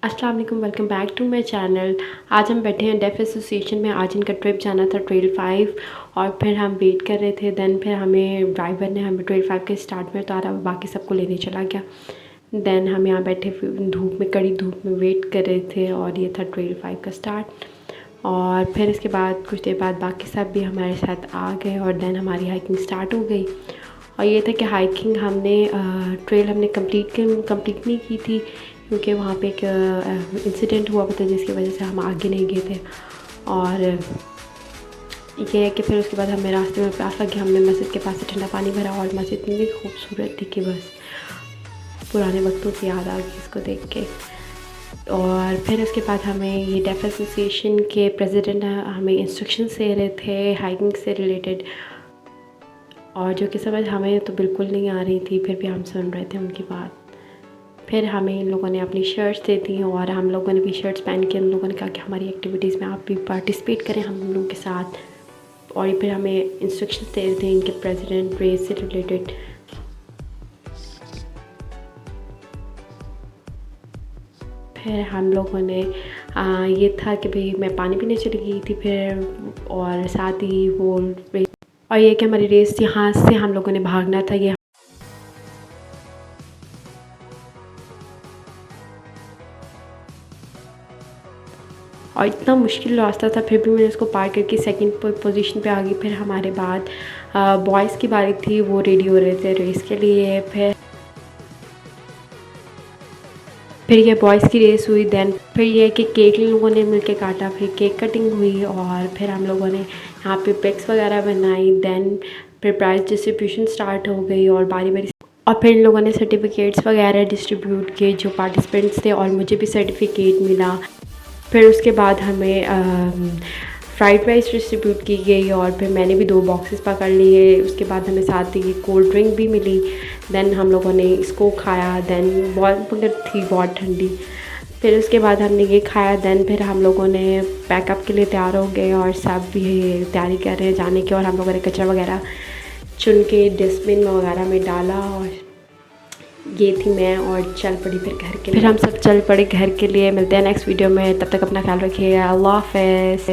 अस्सलाम वालेकुम, welcome back to my channel. आज हम बैठे हैं डेफ एसोसिएशन में। आज इनका ट्रिप जाना था ट्रेल 5 और फिर हम वेट कर रहे थे। देन फिर हमें ड्राइवर ने हमें ट्रेल 5 के स्टार्ट में उतारा और बाकी सबको लेने चला गया। देन हम यहाँ बैठे धूप में, कड़ी धूप में वेट कर रहे थे और ये था ट्रेल 5 का स्टार्ट। और फिर इसके बाद कुछ देर बाद बाकी सब भी हमारे साथ आ गए और देन हमारी हाइकिंग स्टार्ट हो गई। और ये था कि हाइकिंग हमने ट्रेल हमने कंप्लीट नहीं की थी क्योंकि वहाँ पे एक इंसिडेंट हुआ था जिसकी वजह से हम आगे नहीं गए थे। और ये है कि फिर उसके बाद हमें रास्ते में प्यास लगी। हमने मस्जिद के पास से ठंडा पानी भरा और मस्जिद इतनी खूबसूरत थी कि बस पुराने वक्तों से याद आ गई इसको देख के। और फिर उसके बाद हमें ये डेफ एसोसिएशन के प्रेसिडेंट हमें इंस्ट्रक्शंस दे रहे थे हाइकिंग से रिलेटेड, और जो कि समझ हमें तो बिल्कुल नहीं आ रही थी, फिर भी हम सुन रहे थे उनकी बात। फिर हमें इन लोगों ने अपनी शर्ट्स दे दी और हम लोगों ने भी शर्ट्स पहन के उन लोगों ने कहा कि हमारी एक्टिविटीज़ में आप भी पार्टिसिपेट करें हम लोगों के साथ। और फिर हमें इंस्ट्रक्शंस दे रहे थे इनके प्रेसिडेंट रेस से रिलेटेड। फिर हम लोगों ने ये था कि भाई मैं पानी पीने चली गई थी फिर, और साथ ही वो और ये कि हमारी रेस यहाँ से हम लोगों ने भागना था। ये और इतना मुश्किल रास्ता था, फिर भी मैंने उसको पार करके सेकंड पोजीशन पे आ गई। फिर हमारे बाद बॉयज़ की बारी थी, वो रेडी हो रहे थे रेस के लिए। फिर ये बॉयज़ की रेस हुई। देन फिर ये कि केक लोगों ने मिलके काटा, फिर केक कटिंग हुई और फिर हम लोगों ने यहाँ पे पिक्स वगैरह बनाई। देन फिर प्राइज़ डिस्ट्रीब्यूशन स्टार्ट हो गई और बारी बारी और फिर इन लोगों ने सर्टिफिकेट्स वगैरह डिस्ट्रीब्यूट किए जो पार्टिसिपेंट्स थे, और मुझे भी सर्टिफिकेट मिला। फिर उसके बाद हमें फ्राइड राइस डिस्ट्रीब्यूट की गई और फिर मैंने भी 2 बॉक्सेस पकड़ लिए। उसके बाद हमें साथ ही कोल्ड ड्रिंक भी मिली। देन हम लोगों ने इसको खाया। देन बहुत मगर थी बहुत ठंडी। फिर उसके बाद हमने ये खाया। देन फिर हम लोगों ने पैकअप के लिए तैयार हो गए और सब भी तैयारी कर रहे हैं जाने की। और हम लोगों ने कचरा वगैरह चुन के डस्टबिन वगैरह में डाला और ये थी मैं और चल पड़ी फिर घर के लिए। फिर हम सब चल पड़े घर के लिए। मिलते हैं नेक्स्ट वीडियो में, तब तक अपना ख्याल रखिएगा। अल्लाह हाफ़िज़।